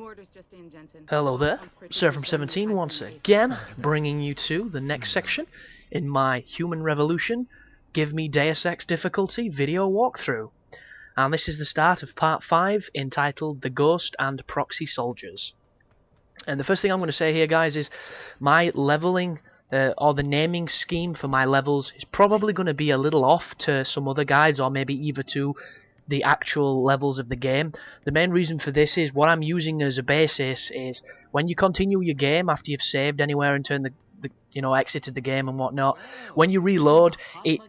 orders just in, Jensen. Hello there, Sir from 17 once again, bringing you to the next section in my Human Revolution Give Me Deus Ex difficulty video walkthrough. And this is the start of part 5, entitled The Ghost and Proxy Soldiers. And the first thing I'm going to say here, guys, is my leveling, or the naming scheme for my levels is probably going to be a little off to some other guides, or maybe even to the actual levels of the game. The main reason for this is what I'm using as a basis is when you continue your game after you've saved anywhere and turned exited the game and whatnot, when you reload, it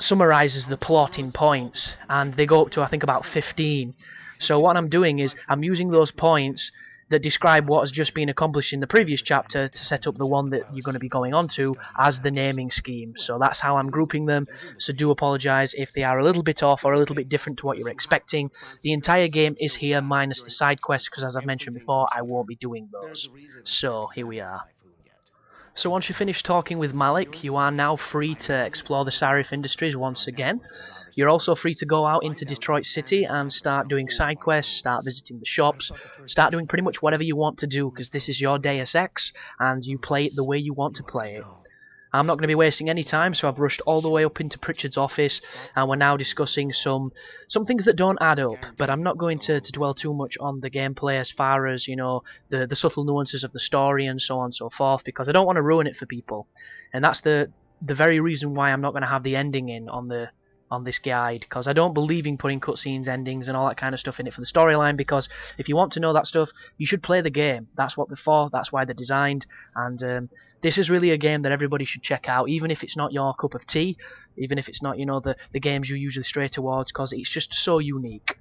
summarizes the plot in points, and they go up to, I think, about 15. So what I'm doing is I'm using those points that describe what has just been accomplished in the previous chapter to set up the one that you're going to be going on to as the naming scheme. So that's how I'm grouping them, so do apologise if they are a little bit off or a little bit different to what you're expecting. The entire game is here minus the side quests, because as I've mentioned before, I won't be doing those. So here we are. So once you finish talking with Malik, you are now free to explore the Sarif Industries once again. You're also free to go out into Detroit City and start doing side quests, start visiting the shops, start doing pretty much whatever you want to do, because this is your Deus Ex, and you play it the way you want to play it. I'm not going to be wasting any time, so I've rushed all the way up into Pritchard's office, and we're now discussing some things that don't add up, but I'm not going to dwell too much on the gameplay as far as, you know, the subtle nuances of the story and so on and so forth, because I don't want to ruin it for people. And that's the very reason why I'm not going to have the ending in on this guide, because I don't believe in putting cutscenes, endings and all that kind of stuff in it for the storyline, because if you want to know that stuff, you should play the game. That's what they're for, that's why they're designed, and this is really a game that everybody should check out, even if it's not your cup of tea, even if it's not, you know, the games you usually stray towards, because it's just so unique.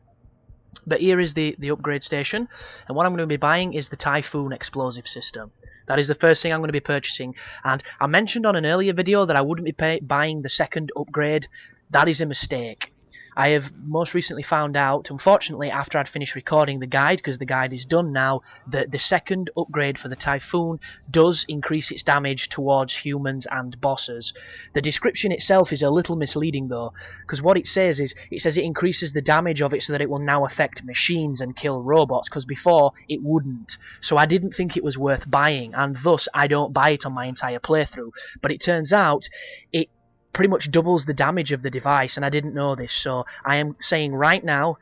But here is the upgrade station, and what I'm going to be buying is the Typhoon explosive system. That is the first thing I'm going to be purchasing, and I mentioned on an earlier video that I wouldn't be buying the second upgrade. That is a mistake. I have most recently found out, unfortunately, after I'd finished recording the guide, because the guide is done now, that the second upgrade for the Typhoon does increase its damage towards humans and bosses. The description itself is a little misleading though, because what it says is, it says it increases the damage of it so that it will now affect machines and kill robots, because before it wouldn't. So I didn't think it was worth buying, and thus I don't buy it on my entire playthrough. But it turns out it pretty much doubles the damage of the device, and I didn't know this, so I am saying right now,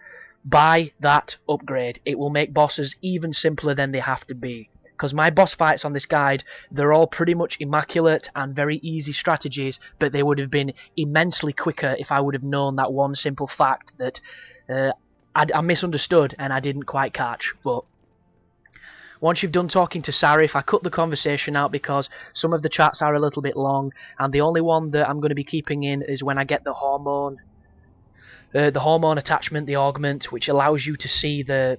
buy that upgrade. It will make bosses even simpler than they have to be, because my boss fights on this guide, they're all pretty much immaculate and very easy strategies, but they would have been immensely quicker if I would have known that one simple fact that I misunderstood and I didn't quite catch. But once you've done talking to Sarif, I cut the conversation out because some of the chats are a little bit long, and the only one that I'm going to be keeping in is when I get the hormone attachment, the augment, which allows you to see the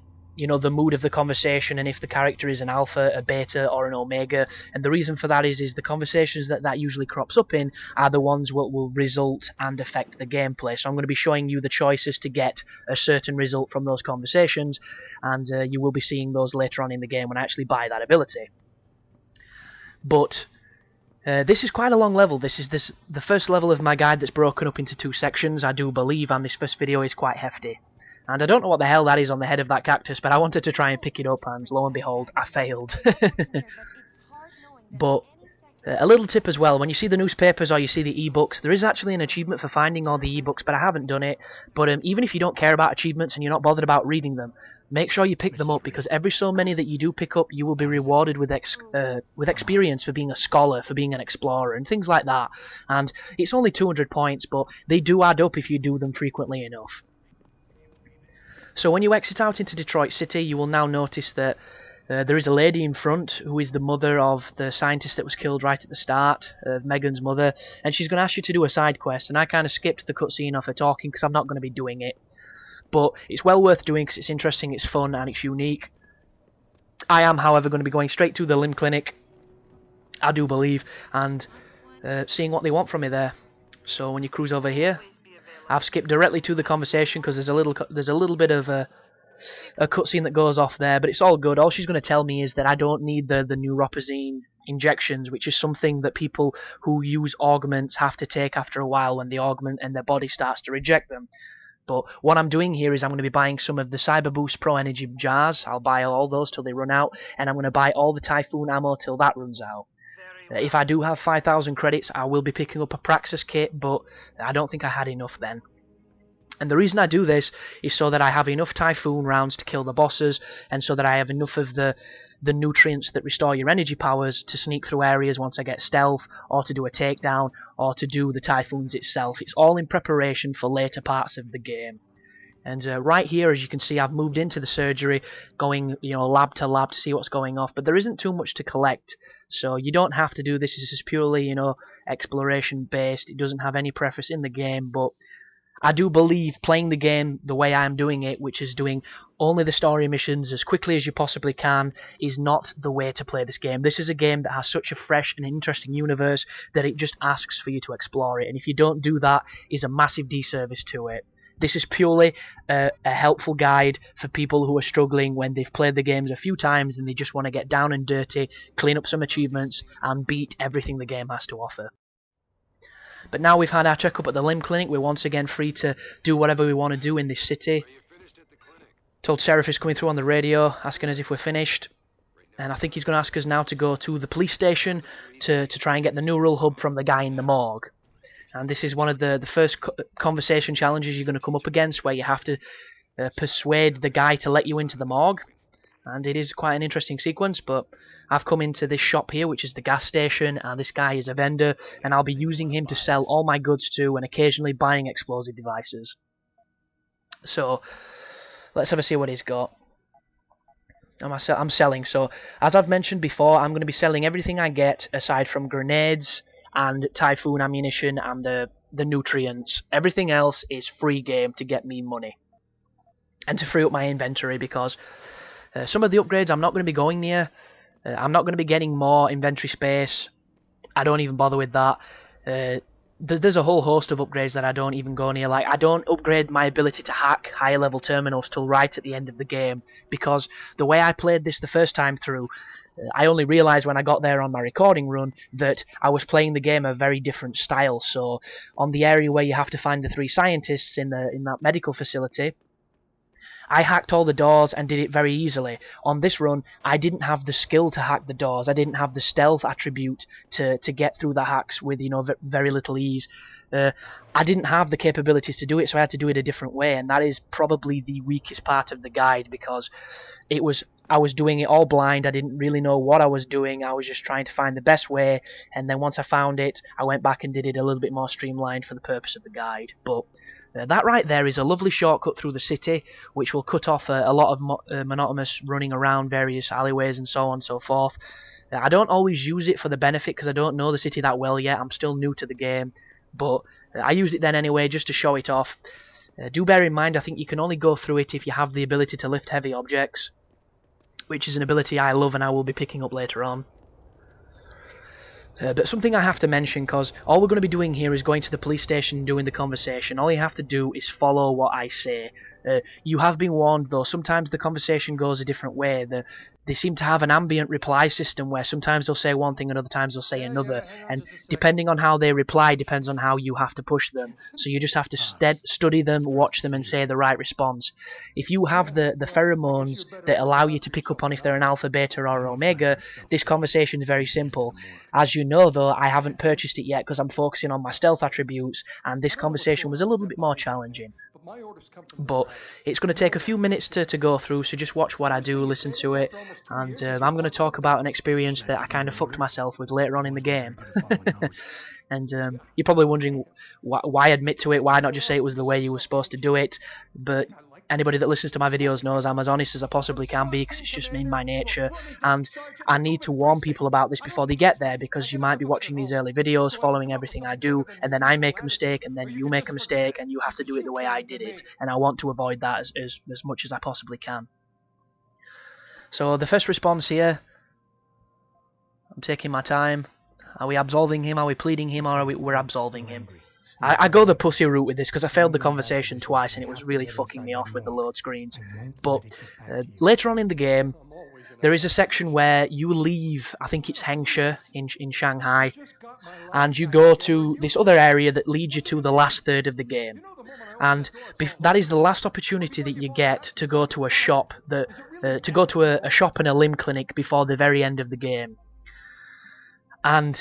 mood of the conversation, and if the character is an alpha, a beta, or an omega. And the reason for that is the conversations that usually crops up in are the ones that will result and affect the gameplay. So I'm going to be showing you the choices to get a certain result from those conversations, and you will be seeing those later on in the game when I actually buy that ability. But this is quite a long level. This is the first level of my guide that's broken up into 2 sections, I do believe, and this first video is quite hefty. And I don't know what the hell that is on the head of that cactus, but I wanted to try and pick it up, and lo and behold, I failed. But a little tip as well, when you see the newspapers or you see the ebooks, there is actually an achievement for finding all the ebooks, but I haven't done it. But even if you don't care about achievements and you're not bothered about reading them, make sure you pick them up, because every so many that you do pick up, you will be rewarded with experience for being a scholar, for being an explorer, and things like that. And it's only 200 points, but they do add up if you do them frequently enough. So when you exit out into Detroit City, you will now notice that there is a lady in front who is the mother of the scientist that was killed right at the start, Megan's mother, and she's going to ask you to do a side quest, and I kind of skipped the cutscene of her talking because I'm not going to be doing it. But it's well worth doing because it's interesting, it's fun, and it's unique. I am, however, going to be going straight to the limb clinic, I do believe, and seeing what they want from me there. So when you cruise over here, I've skipped directly to the conversation because there's a little bit of a cutscene that goes off there, but it's all good. All she's going to tell me is that I don't need the neuropazine injections, which is something that people who use augments have to take after a while when the augment and their body starts to reject them. But what I'm doing here is I'm going to be buying some of the Cyber Boost Pro Energy jars. I'll buy all those till they run out, and I'm going to buy all the Typhoon ammo till that runs out. If I do have 5,000 credits, I will be picking up a Proxy kit, but I don't think I had enough then. And the reason I do this is so that I have enough Typhoon rounds to kill the bosses, and so that I have enough of the nutrients that restore your energy powers to sneak through areas once I get stealth, or to do a takedown, or to do the Typhoons itself. It's all in preparation for later parts of the game. And right here, as you can see, I've moved into the surgery, going lab to lab to see what's going off, but there isn't too much to collect, so you don't have to do this. This is purely exploration based. It doesn't have any preface in the game, but I do believe playing the game the way I'm doing it, which is doing only the story missions as quickly as you possibly can, is not the way to play this game. This is a game that has such a fresh and interesting universe that it just asks for you to explore it, and if you don't do that, it's a massive disservice to it. This is purely a helpful guide for people who are struggling when they've played the games a few times and they just want to get down and dirty, clean up some achievements, and beat everything the game has to offer. But now we've had our checkup at the limb clinic, we're once again free to do whatever we want to do in this city. Told Sheriff is coming through on the radio, asking us if we're finished. And I think he's going to ask us now to go to the police station to try and get the neural hub from the guy in the morgue. And this is one of the first conversation challenges you're going to come up against, where you have to persuade the guy to let you into the morgue. And it is quite an interesting sequence, but I've come into this shop here, which is the gas station, and this guy is a vendor, and I'll be using him to sell all my goods to, and occasionally buying explosive devices. So, let's have a see what he's got. I'm selling, so as I've mentioned before, I'm going to be selling everything I get, aside from grenades and Typhoon ammunition and the nutrients. Everything else is free game to get me money and to free up my inventory, because some of the upgrades I'm not going to be going near. I'm not going to be getting more inventory space. I don't even bother with that. There's a whole host of upgrades that I don't even go near. Like, I don't upgrade my ability to hack higher level terminals till right at the end of the game, because the way I played this the first time through, I only realised when I got there on my recording run that I was playing the game a very different style. So on the area where you have to find the 3 scientists in that medical facility, I hacked all the doors and did it very easily. On this run, I didn't have the skill to hack the doors. I didn't have the stealth attribute to get through the hacks with very little ease. I didn't have the capabilities to do it, so I had to do it a different way, and that is probably the weakest part of the guide, because I was doing it all blind. I didn't really know what I was doing. I was just trying to find the best way, and then once I found it, I went back and did it a little bit more streamlined for the purpose of the guide. But that right there is a lovely shortcut through the city, which will cut off a lot of monotonous running around various alleyways and so on and so forth. I don't always use it for the benefit, because I don't know the city that well yet. I'm still new to the game, but I use it then anyway, just to show it off. Do bear in mind, I think you can only go through it if you have the ability to lift heavy objects, which is an ability I love and I will be picking up later on. But something I have to mention, because all we're going to be doing here is going to the police station and doing the conversation. All you have to do is follow what I say. You have been warned, though, sometimes the conversation goes a different way. They seem to have an ambient reply system where sometimes they'll say one thing and other times they'll say another, and depending on how they reply depends on how you have to push them. So you just have to study them, watch them, and say the right response. If you have the pheromones that allow you to pick up on if they're an alpha, beta, or omega, this conversation is very simple. As you know, though, I haven't purchased it yet because I'm focusing on my stealth attributes, and this conversation was a little bit more challenging. But it's going to take a few minutes to go through, so just watch what I do, listen to it, and I'm going to talk about an experience that I kind of fucked myself with later on in the game. And you're probably wondering why admit to it, why not just say it was the way you were supposed to do it, but anybody that listens to my videos knows I'm as honest as I possibly can be, because it's just in my nature, and I need to warn people about this before they get there, because you might be watching these early videos, following everything I do, and then I make a mistake, and then you make a mistake, and you have to do it the way I did it, and I want to avoid that as much as I possibly can. So the first response here, I'm taking my time. Are we absolving him, are we pleading him, or we're absolving him? I go the pussy route with this because I failed the conversation twice and it was really fucking me off with the load screens. But later on in the game, there is a section where you leave, I think it's Hengsha in Shanghai, and you go to this other area that leads you to the last third of the game. and that is the last opportunity that you get to go to a shop to go to a shop and a limb clinic before the very end of the game. And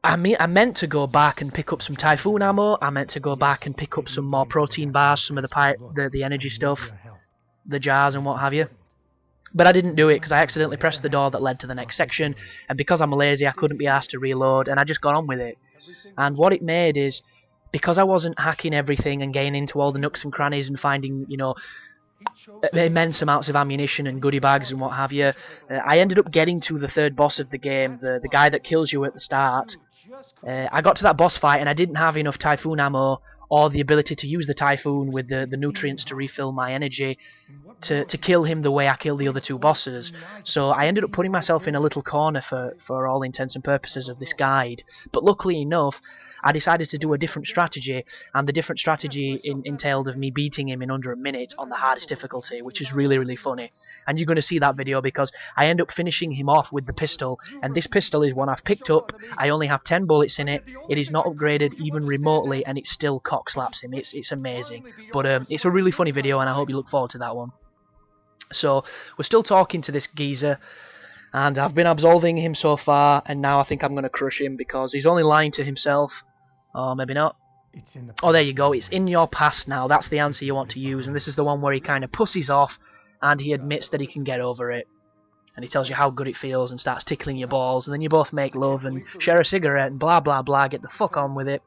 I meant to go back and pick up some Typhoon ammo. I meant to go back and pick up some more protein bars, some of the energy stuff, the jars and what have you. But I didn't do it because I accidentally pressed the door that led to the next section, and because I'm lazy I couldn't be asked to reload, and I just got on with it. And what it made is, because I wasn't hacking everything and getting into all the nooks and crannies and finding, you know, immense amounts of ammunition and goodie bags and what have you, I ended up getting to the third boss of the game, the guy that kills you at the start. I got to that boss fight and I didn't have enough Typhoon ammo or the ability to use the Typhoon with the nutrients to refill my energy to kill him the way I killed the other two bosses. So I ended up putting myself in a little corner for all intents and purposes of this guide. But luckily enough, I decided to do a different strategy, and the different strategy entailed of me beating him in under a minute on the hardest difficulty, which is really, really funny. And you're going to see that video because I end up finishing him off with the pistol, and this pistol is one I've picked up. I only have 10 bullets in it. It is not upgraded even remotely, and it still cockslaps him. It's amazing. But it's a really funny video, and I hope you look forward to that one. So we're still talking to this geezer, and I've been absolving him so far, and now I think I'm going to crush him because he's only lying to himself. Or maybe not. Oh, there you go. It's in your past now. That's the answer you want to use, and this is the one where he kind of pussies off and he admits that he can get over it. And he tells you how good it feels and starts tickling your balls, and then you both make love and share a cigarette and blah blah blah, get the fuck on with it.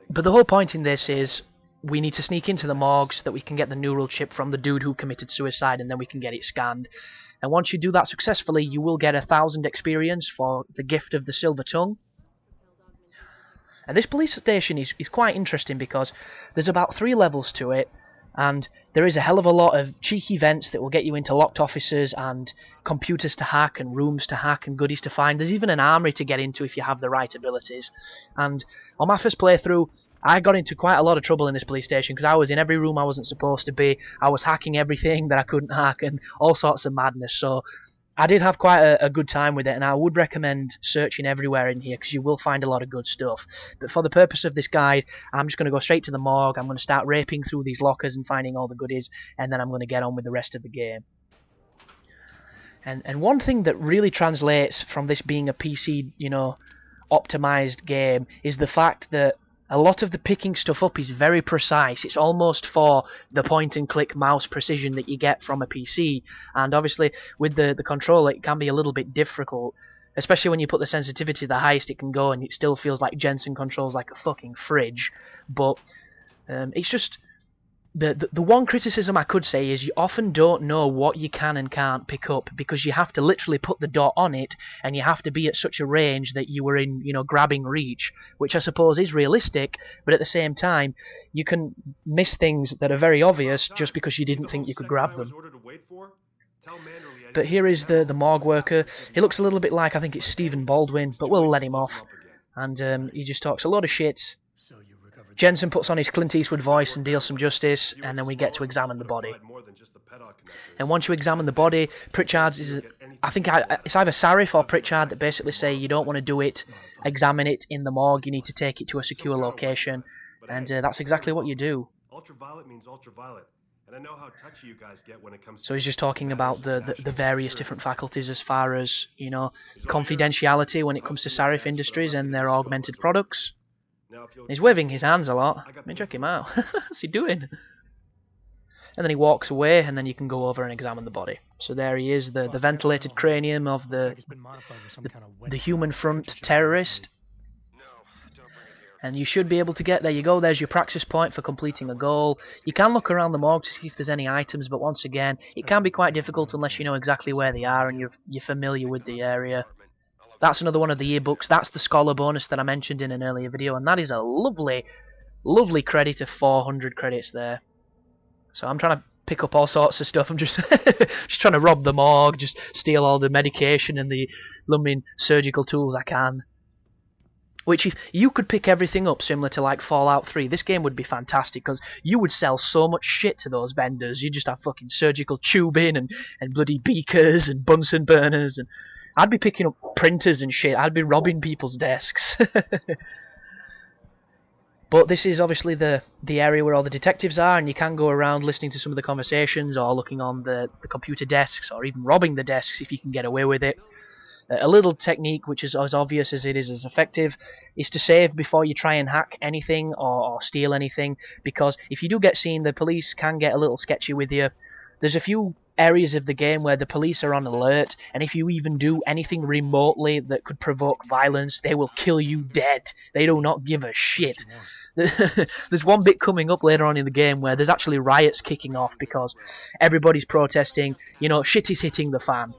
But the whole point in this is we need to sneak into the morgue so that we can get the neural chip from the dude who committed suicide, and then we can get it scanned. And once you do that successfully, you will get 1,000 experience for the gift of the silver tongue. And this police station is quite interesting because there's about 3 levels to it, and there is a hell of a lot of cheeky vents that will get you into locked offices and computers to hack and rooms to hack and goodies to find. There's even an armory to get into if you have the right abilities. And on my first playthrough, I got into quite a lot of trouble in this police station because I was in every room I wasn't supposed to be. I was hacking everything that I couldn't hack and all sorts of madness. So I did have quite a good time with it, and I would recommend searching everywhere in here because you will find a lot of good stuff. But for the purpose of this guide, I'm just going to go straight to the morgue. I'm going to start raping through these lockers and finding all the goodies, and then I'm going to get on with the rest of the game. And one thing that really translates from this being a PC, you know, optimized game is the fact that a lot of the picking stuff up is very precise. It's almost for the point-and-click mouse precision that you get from a PC. And obviously, with the controller, it can be a little bit difficult, especially when you put the sensitivity the highest it can go, and it still feels like Jensen controls like a fucking fridge. But it's just the one criticism I could say is you often don't know what you can and can't pick up because you have to literally put the dot on it, and you have to be at such a range that you were in, you know, grabbing reach, which I suppose is realistic, but at the same time you can miss things that are very obvious just because you didn't think you could grab them. But here is the morgue worker. He looks a little bit like, I think it's Stephen Baldwin, but we'll let him off. And he just talks a lot of shit. Jensen puts on his Clint Eastwood voice and deals some justice, and then we get to examine the body. And once you examine the body, Pritchard's is, I think it's either Sarif or Pritchard that basically say you don't want to do it, examine it in the morgue, you need to take it to a secure location, and that's exactly what you do. Ultraviolet means ultraviolet, and I know how touchy you guys get when it comes to... So he's just talking about the various different faculties as far as, you know, confidentiality when it comes to Sarif Industries and their augmented products. He's waving his hands a lot. I mean, check him out. What's he doing? And then he walks away, and then you can go over and examine the body. So there he is, the ventilated cranium of the human front terrorist. And you should be able to get, there you go, there's your praxis point for completing a goal. You can look around the morgue to see if there's any items, but once again, it can be quite difficult unless you know exactly where they are and you're familiar with the area. That's another one of the yearbooks. That's the scholar bonus that I mentioned in an earlier video, and that is a lovely, lovely credit of 400 credits there. So I'm trying to pick up all sorts of stuff. I'm just just trying to rob the morgue, just steal all the medication and the lumbering surgical tools I can. Which, if you could pick everything up similar to like Fallout 3, this game would be fantastic because you would sell so much shit to those vendors. You'd just have fucking surgical tubing and bloody beakers and Bunsen burners, and I'd be picking up printers and shit. I'd be robbing people's desks. But this is obviously the area where all the detectives are, and you can go around listening to some of the conversations or looking on the computer desks or even robbing the desks if you can get away with it. A little technique, which is as obvious as it is as effective, is to save before you try and hack anything or steal anything, because if you do get seen, the police can get a little sketchy with you. There's a few areas of the game where the police are on alert, and if you even do anything remotely that could provoke violence, they will kill you dead. They do not give a shit. There's one bit coming up later on in the game where there's actually riots kicking off because everybody's protesting, you know, shit is hitting the fan.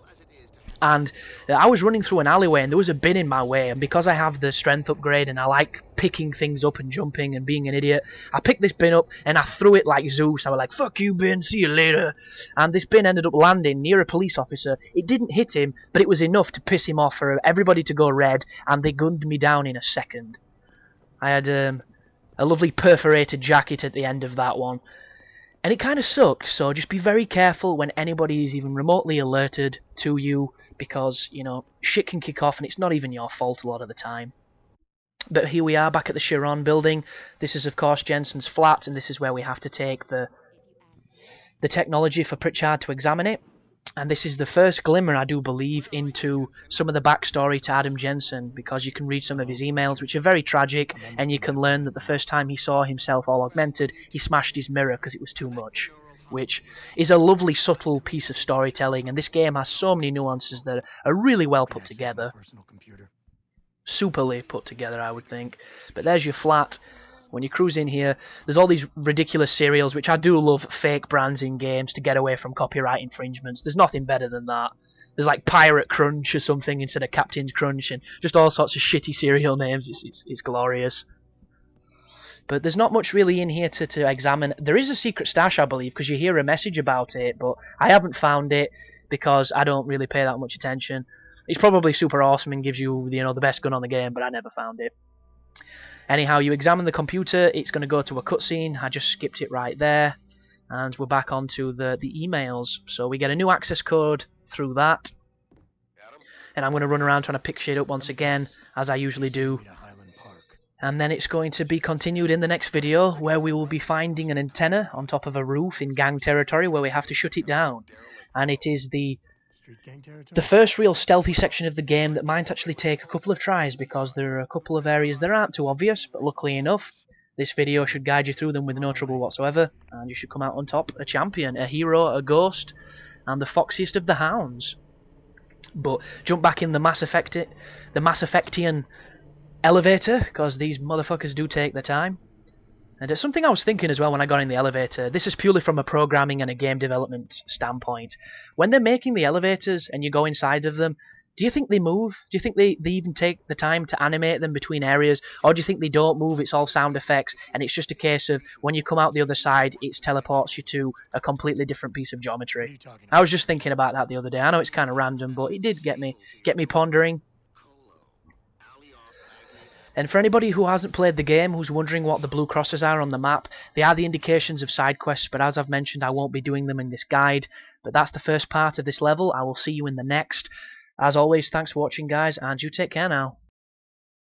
And I was running through an alleyway and there was a bin in my way, and because I have the strength upgrade and I like picking things up and jumping and being an idiot, I picked this bin up and I threw it like Zeus. I was like, fuck you bin, see you later. And this bin ended up landing near a police officer. It didn't hit him, but it was enough to piss him off for everybody to go red, and they gunned me down in a second. I had a lovely perforated jacket at the end of that one. And it kind of sucked, so just be very careful when anybody is even remotely alerted to you, because, you know, shit can kick off and it's not even your fault a lot of the time. But here we are back at the Chiron building. This is, of course, Jensen's flat, and this is where we have to take the technology for Pritchard to examine it. And this is the first glimmer, I do believe, into some of the backstory to Adam Jensen, because you can read some of his emails, which are very tragic, and you can learn that the first time he saw himself all augmented, he smashed his mirror because it was too much, which is a lovely, subtle piece of storytelling, and this game has so many nuances that are really well put together. Superly put together, I would think. But there's your flat. When you cruise in here, there's all these ridiculous cereals, which I do love, fake brands in games to get away from copyright infringements. There's nothing better than that. There's like Pirate Crunch or something instead of Captain's Crunch, and just all sorts of shitty cereal names. It's glorious. But there's not much really in here to examine. There is a secret stash, I believe, because you hear a message about it, but I haven't found it because I don't really pay that much attention. It's probably super awesome and gives you, you know, the best gun on the game, but I never found it. Anyhow, you examine the computer, it's going to go to a cutscene. I just skipped it right there, and we're back onto the emails. So we get a new access code through that, and I'm going to run around trying to pick shit up once again, as I usually do. And then it's going to be continued in the next video, where we will be finding an antenna on top of a roof in gang territory where we have to shut it down. And it is the first real stealthy section of the game that might actually take a couple of tries, because there are a couple of areas that aren't too obvious, but luckily enough, this video should guide you through them with no trouble whatsoever, and you should come out on top, a champion, a hero, a ghost, and the Foxiest of the Hounds. But jump back in the Mass Effectian elevator, because these motherfuckers do take their time. And it's something I was thinking as well when I got in the elevator. This is purely from a programming and a game development standpoint. When they're making the elevators and you go inside of them, do you think they move? Do you think they even take the time to animate them between areas? Or do you think they don't move, it's all sound effects, and it's just a case of when you come out the other side, it teleports you to a completely different piece of geometry? I was just thinking about that the other day. I know it's kind of random, but it did get me pondering. And for anybody who hasn't played the game, who's wondering what the blue crosses are on the map, they are the indications of side quests, but as I've mentioned, I won't be doing them in this guide. But that's the first part of this level. I will see you in the next. As always, thanks for watching, guys, and you take care now.